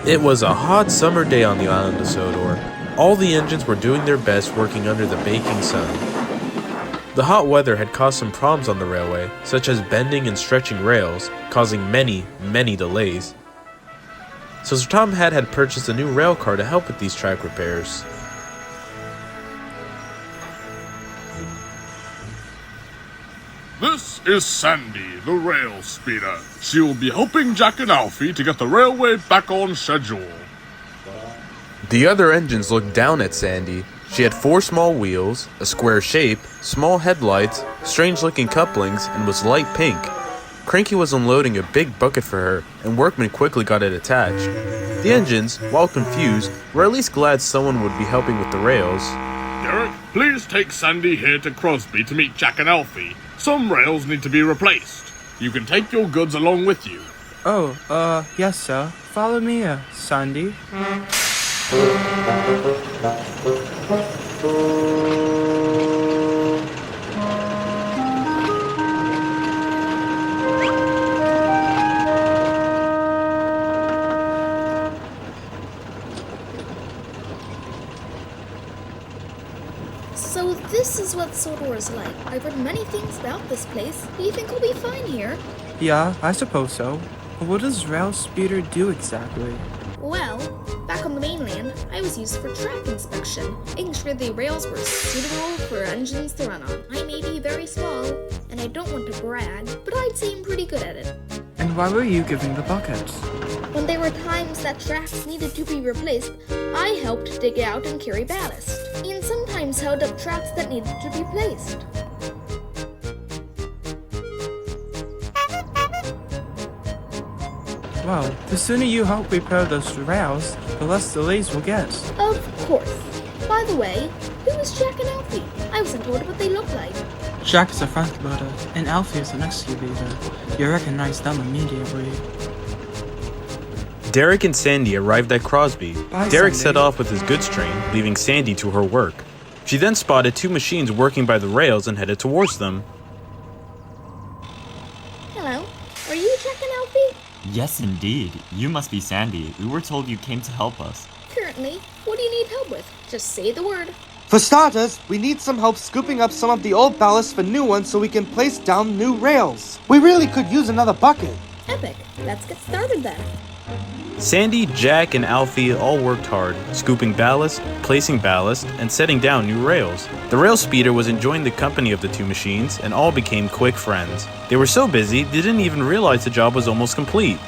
It was a hot summer day on the island of Sodor. All the engines were doing their best working under the baking sun. The hot weather had caused some problems on the railway, such as bending and stretching rails, causing many delays. So Sir Topham Hatt had purchased a new rail car to help with these track repairs. This is Sandy, the rail speeder. She will be helping Jack and Alfie to get the railway back on schedule. The other engines looked down at Sandy. She had 4 small wheels, a square shape, small headlights, strange-looking couplings, and was light pink. Cranky was unloading a big bucket for her, and workmen quickly got it attached. The engines, while confused, were at least glad someone would be helping with the rails. Derek, please take Sandy here to Crosby to meet Jack and Alfie. Some rails need to be replaced. You can take your goods along with you. Oh, yes, sir. Follow me, Sandy. So this is what Sodor is like. I've read many things about this place. Do you think we'll be fine here? Yeah, I suppose so. But what does rail speeder do exactly? Well, back on the mainland, I was used for track inspection, making sure the rails were suitable for engines to run on. I may be very small, and I don't want to brag, but I'd say I'm pretty good at it. And why were you giving the buckets? When there were times that tracks needed to be replaced, I helped dig out and carry ballast, and sometimes held up tracks that needed to be placed. Well, the sooner you help repair those rails, the less delays we'll get. Of course. By the way, who is Jack and Alfie? I wasn't told what they look like. Jack is a front loader, and Alfie is an excavator. You recognize them immediately. Derek and Sandy arrived at Crosby. Bye, Derek Sandy. set off with his goods train, leaving Sandy to her work. She then spotted 2 machines working by the rails and headed towards them. Hello, are you Jack and Alfie? Yes, indeed. You must be Sandy. We were told you came to help us. Currently, what do you need help with? Just say the word. For starters, we need some help scooping up some of the old ballast for new ones so we can place down new rails. We really could use another bucket. Epic. Let's get started then. Sandy, Jack, and Alfie all worked hard, scooping ballast, placing ballast, and setting down new rails. The rail speeder was enjoying the company of the 2 machines, and all became quick friends. They were so busy, they didn't even realize the job was almost complete.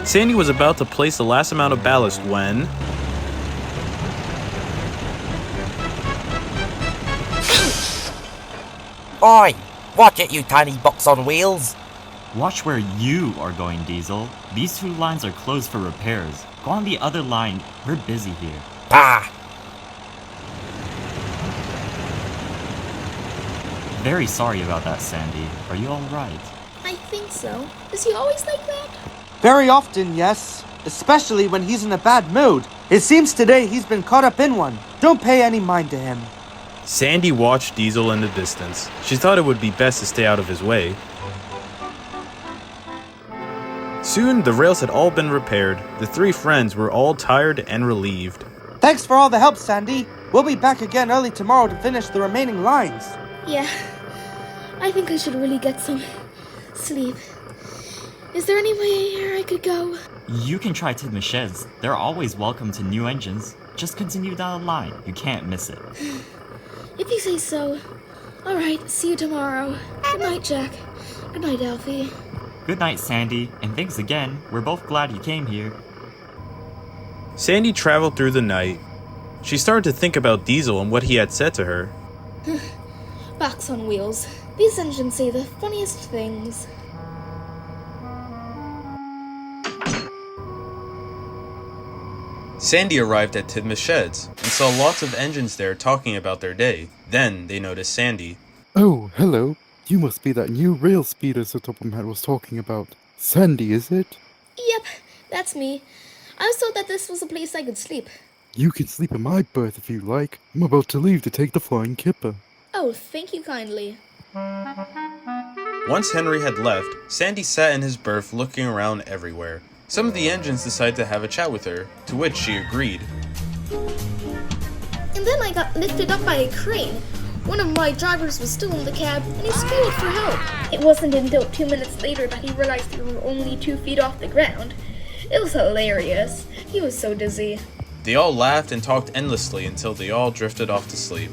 Sandy was about to place the last amount of ballast when... Oi! Watch it, you tiny box on wheels! Watch where you are going, Diesel. These 2 lines are closed for repairs. Go on the other line. We're busy here. Bah! Very sorry about that, Sandy. Are you alright? I think so. Is he always like that? Very often, yes. Especially when he's in a bad mood. It seems today he's been caught up in one. Don't pay any mind to him. Sandy watched Diesel in the distance. She thought it would be best to stay out of his way. Soon, the rails had all been repaired. The 3 friends were all tired and relieved. Thanks for all the help, Sandy. We'll be back again early tomorrow to finish the remaining lines. Yeah. I think I should really get some sleep. Is there any way I could go? You can try to the sheds. They're always welcome to new engines. Just continue down the line. You can't miss it. If you say so. Alright, see you tomorrow. Good night, Jack. Good night, Alfie. Good night, Sandy. And thanks again. We're both glad you came here. Sandy traveled through the night. She started to think about Diesel and what he had said to her. Box on wheels. These engines say the funniest things. Sandy arrived at Tidmouth Sheds and saw lots of engines there talking about their day. Then they noticed Sandy. Oh, hello. You must be that new rail speeder Sir Topham Hatt was talking about. Sandy, is it? Yep, that's me. I was told that this was a place I could sleep. You can sleep in my berth if you like. I'm about to leave to take the flying kipper. Oh, thank you kindly. Once Henry had left, Sandy sat in his berth looking around everywhere. Some of the engines decided to have a chat with her, to which she agreed. And then I got lifted up by a crane. One of my drivers was still in the cab, and he squealed for help. It wasn't until 2 minutes later that he realized we were only 2 feet off the ground. It was hilarious. He was so dizzy. They all laughed and talked endlessly until they all drifted off to sleep.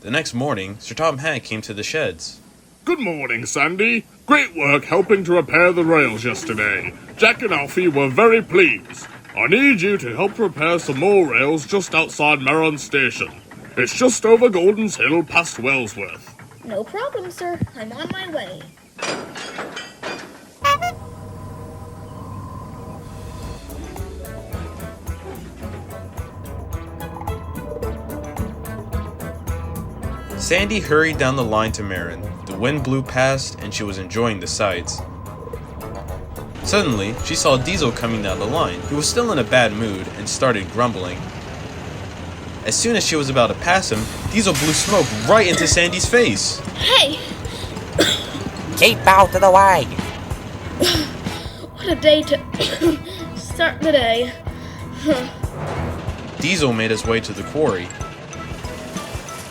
The next morning, Sir Topham Hatt came to the sheds. Good morning, Sandy. Great work helping to repair the rails yesterday. Jack and Alfie were very pleased. I need you to help repair some more rails just outside Meron Station. It's just over Golden's Hill past Wellsworth. No problem, sir. I'm on my way. Sandy hurried down the line to Meron. The wind blew past and she was enjoying the sights. Suddenly, she saw Diesel coming down the line. He was still in a bad mood and started grumbling. As soon as she was about to pass him, Diesel blew smoke right into Sandy's face. Hey! Keep out of the way! What a day to start the day. Diesel made his way to the quarry.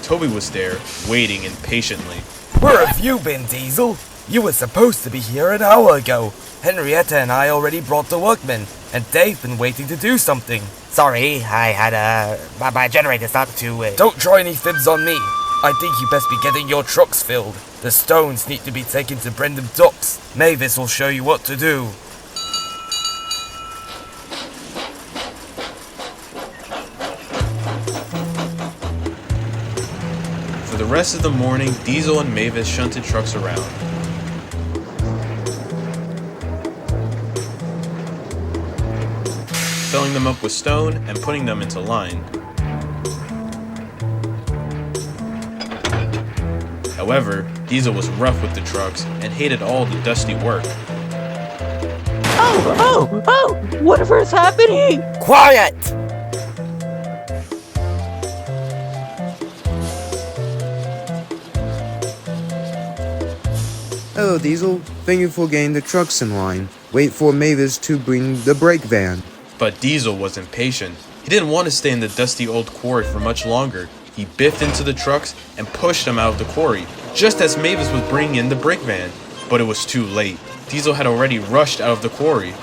Toby was there, waiting impatiently. Where have you been, Diesel? You were supposed to be here an hour ago. Henrietta and I already brought the workmen, and they've been waiting to do something. Sorry, I had my generator started to... Don't try any fibs on me. I think you best be getting your trucks filled. The stones need to be taken to Brendam Docks. Mavis will show you what to do. For the rest of the morning, Diesel and Mavis shunted trucks around. Filling them up with stone and putting them into line. However, Diesel was rough with the trucks and hated all the dusty work. Oh! Whatever's happening? Quiet! Hello, Diesel. Thank you for getting the trucks in line. Wait for Mavis to bring the brake van. But Diesel was impatient. He didn't want to stay in the dusty old quarry for much longer. He biffed into the trucks and pushed them out of the quarry, just as Mavis was bringing in the brake van. But it was too late. Diesel had already rushed out of the quarry.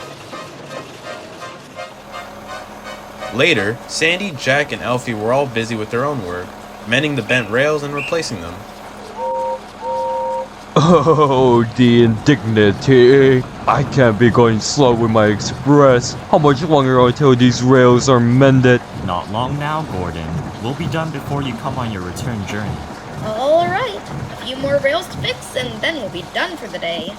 Later, Sandy, Jack, and Alfie were all busy with their own work, mending the bent rails and replacing them. Oh, the indignity. I can't be going slow with my express. How much longer until these rails are mended? Not long now, Gordon. We'll be done before you come on your return journey. Alright, a few more rails to fix and then we'll be done for the day.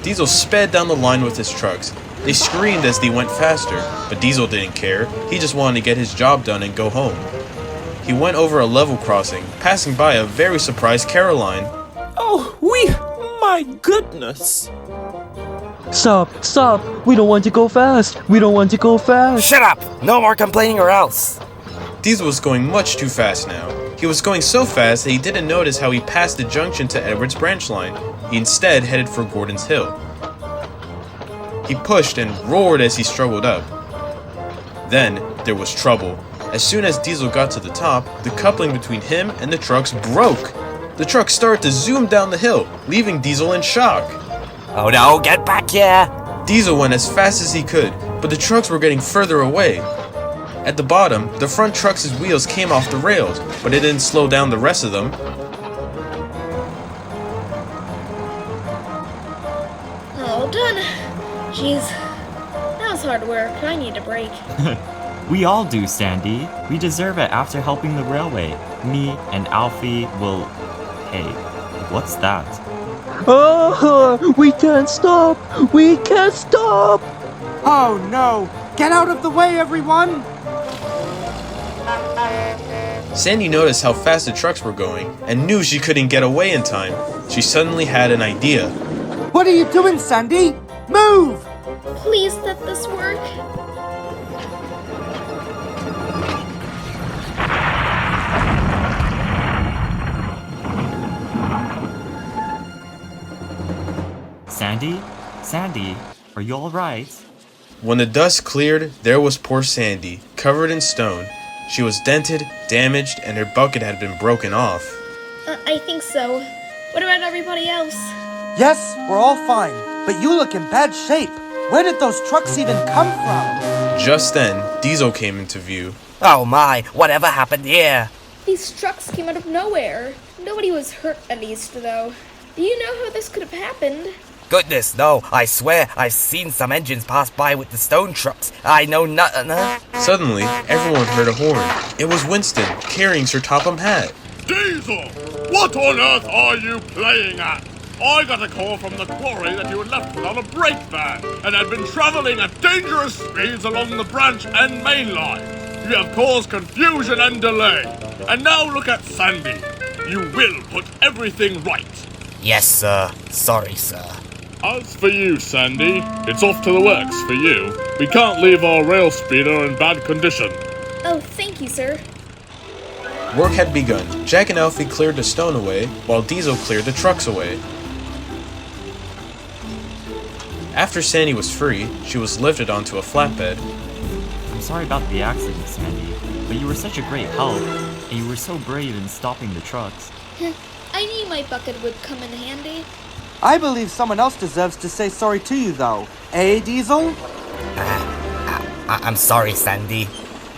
Diesel sped down the line with his trucks. They screamed as they went faster, but Diesel didn't care. He just wanted to get his job done and go home. He went over a level crossing, passing by a very surprised Caroline. Oh, my goodness. Stop! We don't want to go fast! Shut up! No more complaining or else! Diesel was going much too fast now. He was going so fast that he didn't notice how he passed the junction to Edward's branch line. He instead headed for Gordon's Hill. He pushed and roared as he struggled up. Then, there was trouble. As soon as Diesel got to the top, the coupling between him and the trucks broke. The truck started to zoom down the hill, leaving Diesel in shock. Oh no, get back here! Diesel went as fast as he could, but the trucks were getting further away. At the bottom, the front truck's wheels came off the rails, but it didn't slow down the rest of them. All done. Jeez, that was hard work. I need a break. We all do, Sandy. We deserve it after helping the railway. Me and Alfie will... Hey, what's that? Oh, we can't stop! Oh no! Get out of the way, everyone! Sandy noticed how fast the trucks were going and knew she couldn't get away in time. She suddenly had an idea. What are you doing, Sandy? Move! Please let this work. Sandy? Sandy, are you alright? When the dust cleared, there was poor Sandy, covered in stone. She was dented, damaged, and her bucket had been broken off. I think so. What about everybody else? Yes, we're all fine, but you look in bad shape. Where did those trucks even come from? Just then, Diesel came into view. Oh my, whatever happened here? These trucks came out of nowhere. Nobody was hurt, at least, though. Do you know how this could have happened? Goodness, no, I swear I've seen some engines pass by with the stone trucks. I know nothing. Suddenly, everyone heard a horn. It was Winston, carrying Sir Topham Hatt. Diesel! What on earth are you playing at? I got a call from the quarry that you had left without a brake van and had been traveling at dangerous speeds along the branch and main line. You have caused confusion and delay. And now look at Sandy. You will put everything right. Yes, sir. Sorry, sir. As for you, Sandy, it's off to the works for you. We can't leave our rail speeder in bad condition. Oh, thank you, sir. Work had begun. Jack and Alfie cleared the stone away, while Diesel cleared the trucks away. After Sandy was free, she was lifted onto a flatbed. I'm sorry about the accident, Sandy, but you were such a great help, and you were so brave in stopping the trucks. I knew my bucket would come in handy. I believe someone else deserves to say sorry to you, though. Eh, Diesel? I'm sorry, Sandy.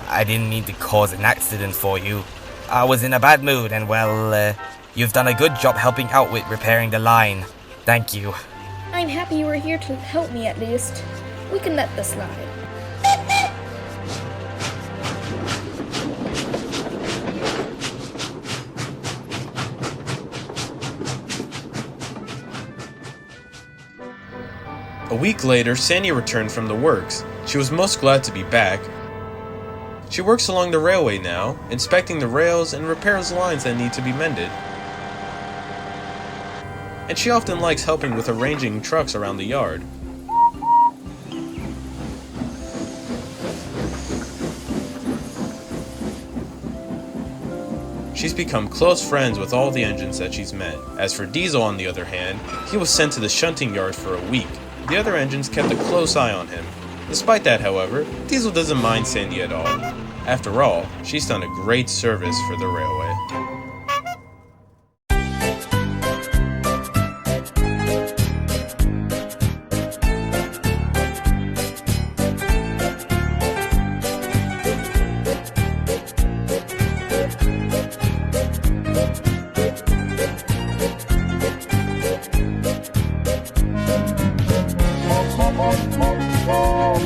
I didn't mean to cause an accident for you. I was in a bad mood and, well, you've done a good job helping out with repairing the line. Thank you. I'm happy you were here to help me at least. We can let this slide. A week later, Sandy returned from the works. She was most glad to be back. She works along the railway now, inspecting the rails and repairs lines that need to be mended. And she often likes helping with arranging trucks around the yard. She's become close friends with all the engines that she's met. As for Diesel, on the other hand, he was sent to the shunting yard for a week. The other engines kept a close eye on him. Despite that, however, Diesel doesn't mind Sandy at all. After all, she's done a great service for the railway. Oh,